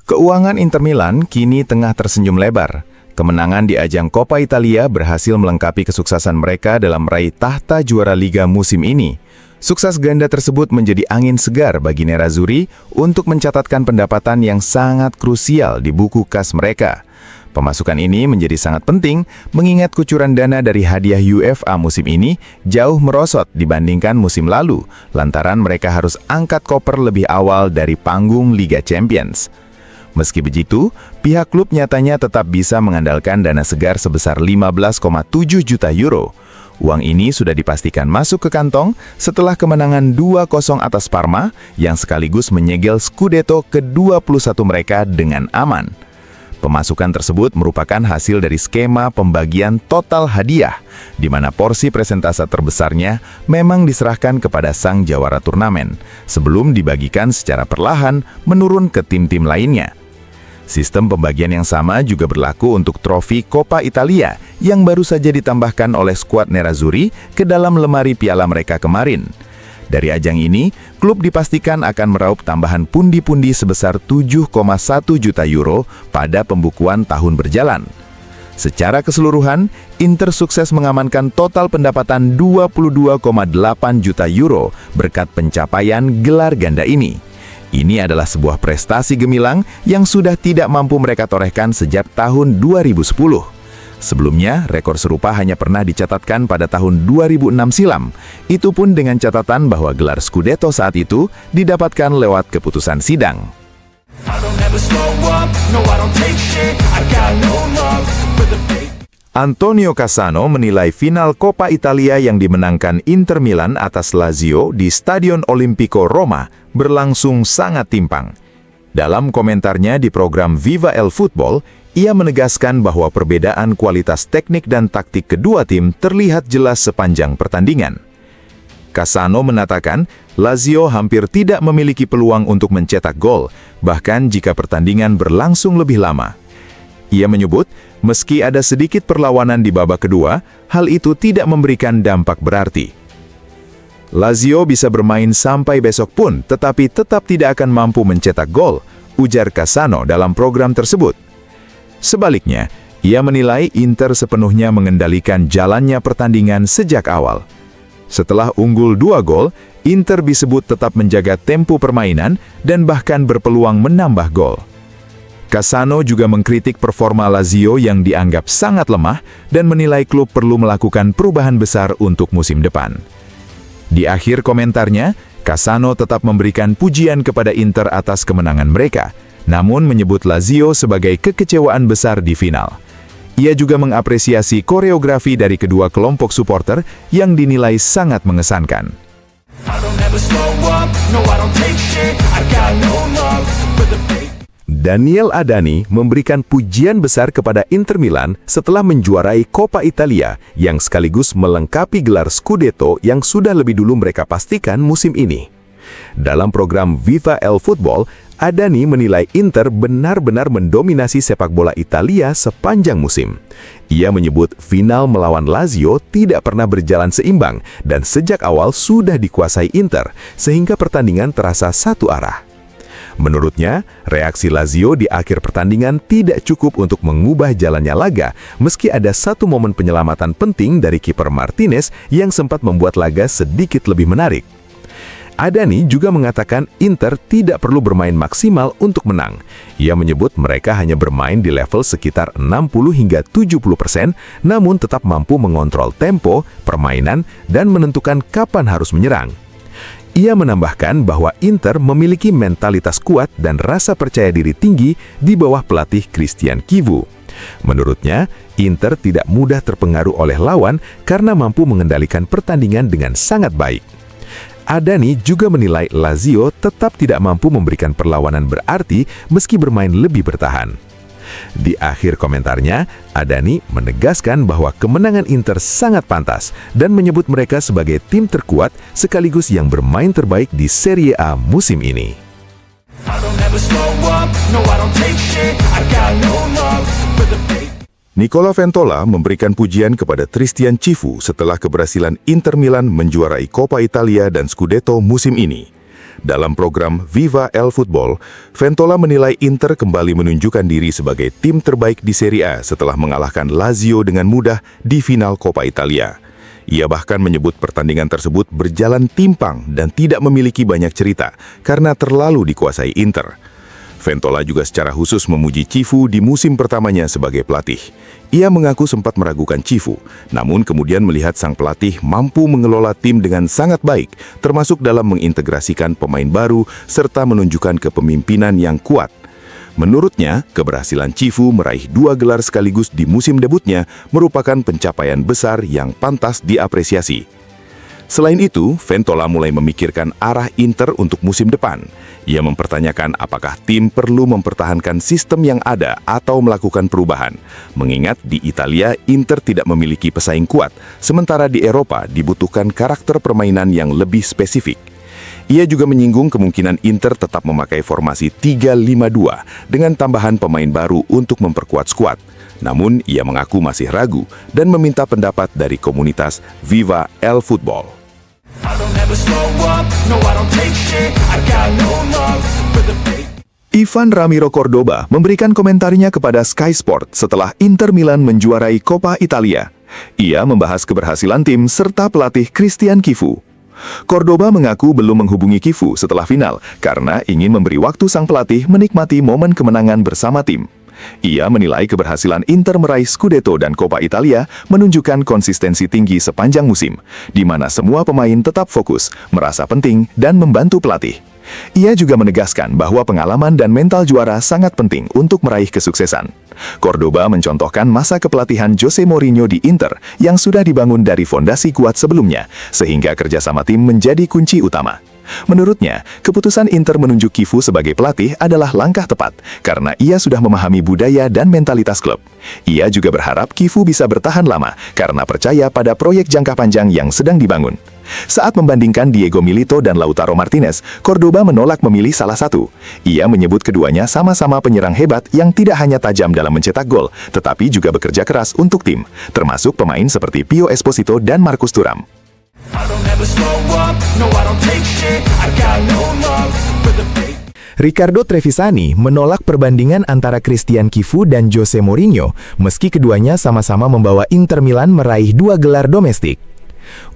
Keuangan Inter Milan kini tengah tersenyum lebar. Kemenangan di ajang Coppa Italia berhasil melengkapi kesuksesan mereka dalam meraih tahta juara Liga musim ini. Sukses ganda tersebut menjadi angin segar bagi Nerazzurri untuk mencatatkan pendapatan yang sangat krusial di buku kas mereka. Pemasukan ini menjadi sangat penting mengingat kucuran dana dari hadiah UEFA musim ini jauh merosot dibandingkan musim lalu, lantaran mereka harus angkat koper lebih awal dari panggung Liga Champions. Meski begitu, pihak klub nyatanya tetap bisa mengandalkan dana segar sebesar 15,7 juta euro. Uang ini sudah dipastikan masuk ke kantong setelah kemenangan 2-0 atas Parma yang sekaligus menyegel Scudetto ke-21 mereka dengan aman. Pemasukan tersebut merupakan hasil dari skema pembagian total hadiah, di mana porsi presentase terbesarnya memang diserahkan kepada sang jawara turnamen, sebelum dibagikan secara perlahan menurun ke tim-tim lainnya. Sistem pembagian yang sama juga berlaku untuk trofi Coppa Italia yang baru saja ditambahkan oleh skuad Nerazzurri ke dalam lemari piala mereka kemarin. Dari ajang ini, klub dipastikan akan meraup tambahan pundi-pundi sebesar 7,1 juta euro pada pembukuan tahun berjalan. Secara keseluruhan, Inter sukses mengamankan total pendapatan 22,8 juta euro berkat pencapaian gelar ganda ini. Ini adalah sebuah prestasi gemilang yang sudah tidak mampu mereka torehkan sejak tahun 2010. Sebelumnya, rekor serupa hanya pernah dicatatkan pada tahun 2006 silam. Itu pun dengan catatan bahwa gelar Scudetto saat itu didapatkan lewat keputusan sidang. Antonio Cassano menilai final Coppa Italia yang dimenangkan Inter Milan atas Lazio di Stadion Olimpico Roma berlangsung sangat timpang. Dalam komentarnya di program Viva el Football, ia menegaskan bahwa perbedaan kualitas teknik dan taktik kedua tim terlihat jelas sepanjang pertandingan. Cassano mengatakan, Lazio hampir tidak memiliki peluang untuk mencetak gol, bahkan jika pertandingan berlangsung lebih lama. Ia menyebut, meski ada sedikit perlawanan di babak kedua, hal itu tidak memberikan dampak berarti. Lazio bisa bermain sampai besok pun, tetapi tetap tidak akan mampu mencetak gol, ujar Cassano dalam program tersebut. Sebaliknya, ia menilai Inter sepenuhnya mengendalikan jalannya pertandingan sejak awal. Setelah unggul 2 gol, Inter disebut tetap menjaga tempo permainan dan bahkan berpeluang menambah gol. Cassano juga mengkritik performa Lazio yang dianggap sangat lemah dan menilai klub perlu melakukan perubahan besar untuk musim depan. Di akhir komentarnya, Cassano tetap memberikan pujian kepada Inter atas kemenangan mereka, namun menyebut Lazio sebagai kekecewaan besar di final. Ia juga mengapresiasi koreografi dari kedua kelompok supporter yang dinilai sangat mengesankan. Daniel Adani memberikan pujian besar kepada Inter Milan setelah menjuarai Coppa Italia yang sekaligus melengkapi gelar Scudetto yang sudah lebih dulu mereka pastikan musim ini. Dalam program Viva el Football, Adani menilai Inter benar-benar mendominasi sepak bola Italia sepanjang musim. Ia menyebut final melawan Lazio tidak pernah berjalan seimbang dan sejak awal sudah dikuasai Inter, sehingga pertandingan terasa satu arah. Menurutnya, reaksi Lazio di akhir pertandingan tidak cukup untuk mengubah jalannya laga, meski ada satu momen penyelamatan penting dari kiper Martinez yang sempat membuat laga sedikit lebih menarik. Adani juga mengatakan Inter tidak perlu bermain maksimal untuk menang. Ia menyebut mereka hanya bermain di level sekitar 60 hingga 70%, namun tetap mampu mengontrol tempo, permainan, dan menentukan kapan harus menyerang. Ia menambahkan bahwa Inter memiliki mentalitas kuat dan rasa percaya diri tinggi di bawah pelatih Christian Chivu. Menurutnya, Inter tidak mudah terpengaruh oleh lawan karena mampu mengendalikan pertandingan dengan sangat baik. Adani juga menilai Lazio tetap tidak mampu memberikan perlawanan berarti meski bermain lebih bertahan. Di akhir komentarnya, Adani menegaskan bahwa kemenangan Inter sangat pantas dan menyebut mereka sebagai tim terkuat sekaligus yang bermain terbaik di Serie A musim ini. Nicola Ventola memberikan pujian kepada Christian Cifu setelah keberhasilan Inter Milan menjuarai Coppa Italia dan Scudetto musim ini. Dalam program Viva el Football, Ventola menilai Inter kembali menunjukkan diri sebagai tim terbaik di Serie A setelah mengalahkan Lazio dengan mudah di final Coppa Italia. Ia bahkan menyebut pertandingan tersebut berjalan timpang dan tidak memiliki banyak cerita karena terlalu dikuasai Inter. Ventola juga secara khusus memuji Cifu di musim pertamanya sebagai pelatih. Ia mengaku sempat meragukan Cifu, namun kemudian melihat sang pelatih mampu mengelola tim dengan sangat baik, termasuk dalam mengintegrasikan pemain baru serta menunjukkan kepemimpinan yang kuat. Menurutnya, keberhasilan Cifu meraih 2 gelar sekaligus di musim debutnya merupakan pencapaian besar yang pantas diapresiasi. Selain itu, Ventola mulai memikirkan arah Inter untuk musim depan. Ia mempertanyakan apakah tim perlu mempertahankan sistem yang ada atau melakukan perubahan. Mengingat di Italia, Inter tidak memiliki pesaing kuat, sementara di Eropa dibutuhkan karakter permainan yang lebih spesifik. Ia juga menyinggung kemungkinan Inter tetap memakai formasi 3-5-2 dengan tambahan pemain baru untuk memperkuat skuad. Namun, ia mengaku masih ragu dan meminta pendapat dari komunitas Viva el Football. Ivan Ramiro Cordoba memberikan komentarnya kepada Sky Sport setelah Inter Milan menjuarai Coppa Italia. Ia membahas keberhasilan tim serta pelatih Christian Cifu. Cordoba mengaku belum menghubungi Cifu setelah final karena ingin memberi waktu sang pelatih menikmati momen kemenangan bersama tim. Ia menilai keberhasilan Inter meraih Scudetto dan Coppa Italia menunjukkan konsistensi tinggi sepanjang musim, di mana semua pemain tetap fokus, merasa penting, dan membantu pelatih. Ia juga menegaskan bahwa pengalaman dan mental juara sangat penting untuk meraih kesuksesan. Cordoba mencontohkan masa kepelatihan Jose Mourinho di Inter yang sudah dibangun dari fondasi kuat sebelumnya, sehingga kerjasama tim menjadi kunci utama. Menurutnya, keputusan Inter menunjuk Cifu sebagai pelatih adalah langkah tepat karena ia sudah memahami budaya dan mentalitas klub. Ia juga berharap Cifu bisa bertahan lama karena percaya pada proyek jangka panjang yang sedang dibangun. Saat membandingkan Diego Milito dan Lautaro Martinez, Cordoba menolak memilih salah satu. Ia menyebut keduanya sama-sama penyerang hebat yang tidak hanya tajam dalam mencetak gol, tetapi juga bekerja keras untuk tim, termasuk pemain seperti Pio Esposito dan Marcus Thuram. Riccardo Trevisani menolak perbandingan antara Christian Cifu dan Jose Mourinho, meski keduanya sama-sama membawa Inter Milan meraih 2 gelar domestik.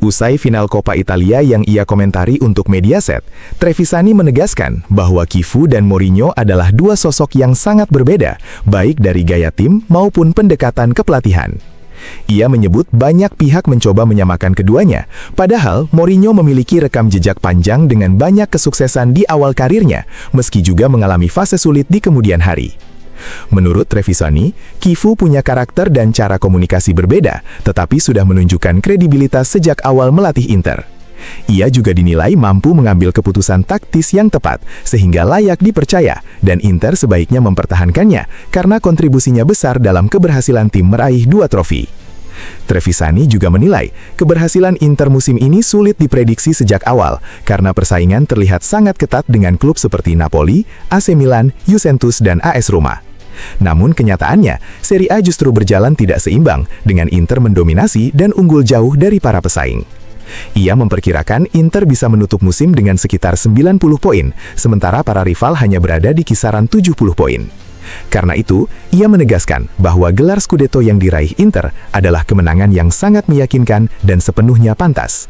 Usai final Coppa Italia yang ia komentari untuk Mediaset, Trevisani menegaskan bahwa Cifu dan Mourinho adalah dua sosok yang sangat berbeda, baik dari gaya tim maupun pendekatan kepelatihan. Ia menyebut banyak pihak mencoba menyamakan keduanya, padahal Mourinho memiliki rekam jejak panjang dengan banyak kesuksesan di awal karirnya, meski juga mengalami fase sulit di kemudian hari. Menurut Trevisani, Cifu punya karakter dan cara komunikasi berbeda, tetapi sudah menunjukkan kredibilitas sejak awal melatih Inter. Ia juga dinilai mampu mengambil keputusan taktis yang tepat, sehingga layak dipercaya, dan Inter sebaiknya mempertahankannya, karena kontribusinya besar dalam keberhasilan tim meraih 2 trofi. Trevisani juga menilai, keberhasilan Inter musim ini sulit diprediksi sejak awal, karena persaingan terlihat sangat ketat dengan klub seperti Napoli, AC Milan, Juventus, dan AS Roma. Namun kenyataannya, Serie A justru berjalan tidak seimbang, dengan Inter mendominasi dan unggul jauh dari para pesaing. Ia memperkirakan Inter bisa menutup musim dengan sekitar 90 poin, sementara para rival hanya berada di kisaran 70 poin. Karena itu, ia menegaskan bahwa gelar Scudetto yang diraih Inter adalah kemenangan yang sangat meyakinkan dan sepenuhnya pantas.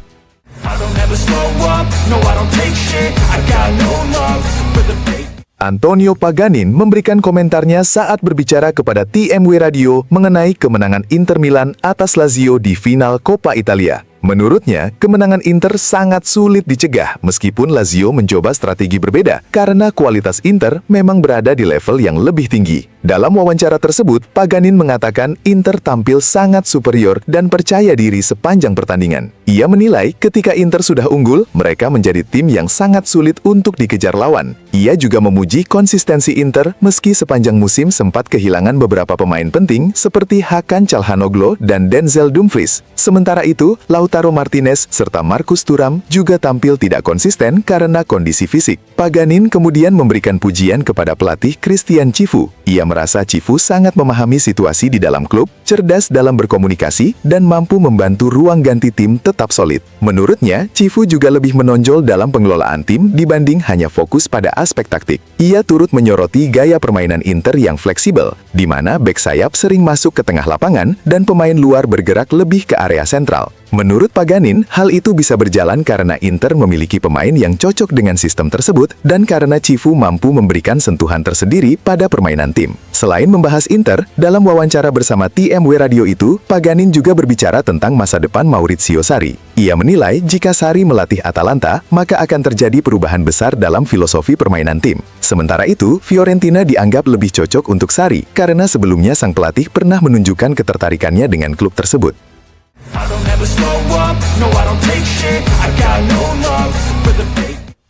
Antonio Paganin memberikan komentarnya saat berbicara kepada TMW Radio mengenai kemenangan Inter Milan atas Lazio di final Coppa Italia. Menurutnya, kemenangan Inter sangat sulit dicegah meskipun Lazio mencoba strategi berbeda karena kualitas Inter memang berada di level yang lebih tinggi. Dalam wawancara tersebut, Paganin mengatakan Inter tampil sangat superior dan percaya diri sepanjang pertandingan. Ia menilai ketika Inter sudah unggul, mereka menjadi tim yang sangat sulit untuk dikejar lawan. Ia juga memuji konsistensi Inter meski sepanjang musim sempat kehilangan beberapa pemain penting seperti Hakan Calhanoglu dan Denzel Dumfries. Sementara itu, Lautaro Martinez serta Marcus Thuram juga tampil tidak konsisten karena kondisi fisik. Paganin kemudian memberikan pujian kepada pelatih Christian Cifu. Ia merasa Cifu sangat memahami situasi di dalam klub, cerdas dalam berkomunikasi, dan mampu membantu ruang ganti tim tetap solid. Menurutnya, Cifu juga lebih menonjol dalam pengelolaan tim dibanding hanya fokus pada aspek taktik. Ia turut menyoroti gaya permainan Inter yang fleksibel, di mana bek sayap sering masuk ke tengah lapangan dan pemain luar bergerak lebih ke area sentral. Menurut Paganin, hal itu bisa berjalan karena Inter memiliki pemain yang cocok dengan sistem tersebut dan karena Cifu mampu memberikan sentuhan tersendiri pada permainan tim. Selain membahas Inter, dalam wawancara bersama TMW Radio itu, Paganin juga berbicara tentang masa depan Maurizio Sarri. Ia menilai jika Sarri melatih Atalanta, maka akan terjadi perubahan besar dalam filosofi permainan tim. Sementara itu, Fiorentina dianggap lebih cocok untuk Sarri karena sebelumnya sang pelatih pernah menunjukkan ketertarikannya dengan klub tersebut.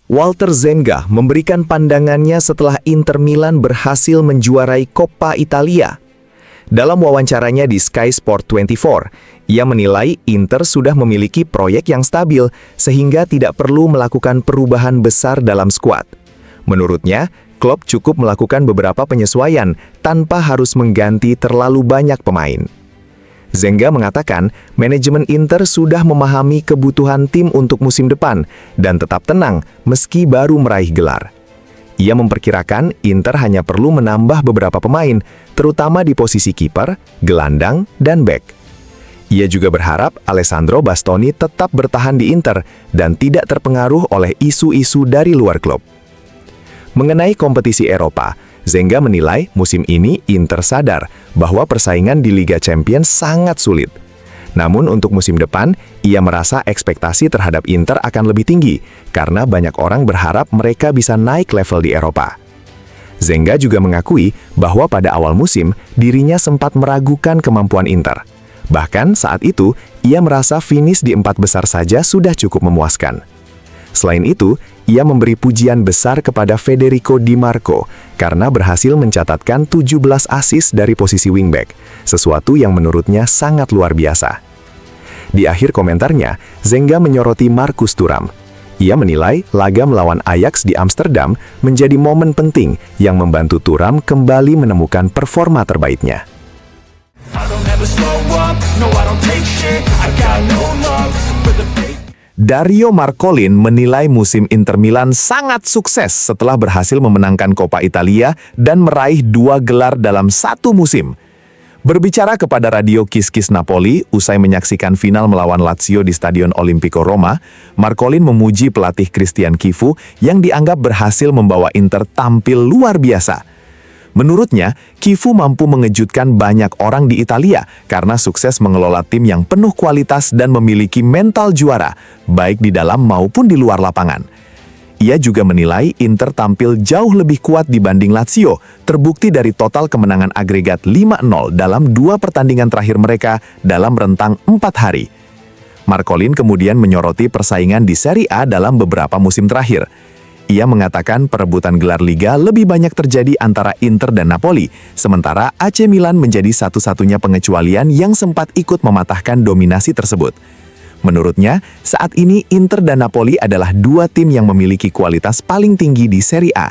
Walter Zenga memberikan pandangannya setelah Inter Milan berhasil menjuarai Coppa Italia. Dalam wawancaranya di Sky Sport 24, ia menilai Inter sudah memiliki proyek yang stabil sehingga tidak perlu melakukan perubahan besar dalam skuad. Menurutnya, klub cukup melakukan beberapa penyesuaian tanpa harus mengganti terlalu banyak pemain. Zenga mengatakan manajemen Inter sudah memahami kebutuhan tim untuk musim depan dan tetap tenang meski baru meraih gelar. Ia memperkirakan Inter hanya perlu menambah beberapa pemain, terutama di posisi kiper, gelandang, dan bek. Ia juga berharap Alessandro Bastoni tetap bertahan di Inter dan tidak terpengaruh oleh isu-isu dari luar klub. Mengenai kompetisi Eropa, Zenga menilai musim ini Inter sadar bahwa persaingan di Liga Champions sangat sulit. Namun untuk musim depan, ia merasa ekspektasi terhadap Inter akan lebih tinggi karena banyak orang berharap mereka bisa naik level di Eropa. Zenga juga mengakui bahwa pada awal musim, dirinya sempat meragukan kemampuan Inter. Bahkan saat itu, ia merasa finish di 4 besar saja sudah cukup memuaskan. Selain itu, ia memberi pujian besar kepada Federico Di Marco karena berhasil mencatatkan 17 assist dari posisi wingback, sesuatu yang menurutnya sangat luar biasa. Di akhir komentarnya, Zenga menyoroti Marcus Thuram. Ia menilai laga melawan Ajax di Amsterdam menjadi momen penting yang membantu Thuram kembali menemukan performa terbaiknya. Dario Marcolin menilai musim Inter Milan sangat sukses setelah berhasil memenangkan Coppa Italia dan meraih 2 gelar dalam satu musim. Berbicara kepada radio Kiss Napoli usai menyaksikan final melawan Lazio di Stadion Olimpico Roma, Marcolin memuji pelatih Christian Cifu yang dianggap berhasil membawa Inter tampil luar biasa. Menurutnya, Cifu mampu mengejutkan banyak orang di Italia karena sukses mengelola tim yang penuh kualitas dan memiliki mental juara, baik di dalam maupun di luar lapangan. Ia juga menilai Inter tampil jauh lebih kuat dibanding Lazio, terbukti dari total kemenangan agregat 5-0 dalam 2 pertandingan terakhir mereka dalam rentang 4 hari. Marcolin kemudian menyoroti persaingan di Serie A dalam beberapa musim terakhir. Ia mengatakan perebutan gelar Liga lebih banyak terjadi antara Inter dan Napoli, sementara AC Milan menjadi satu-satunya pengecualian yang sempat ikut mematahkan dominasi tersebut. Menurutnya, saat ini Inter dan Napoli adalah 2 tim yang memiliki kualitas paling tinggi di Serie A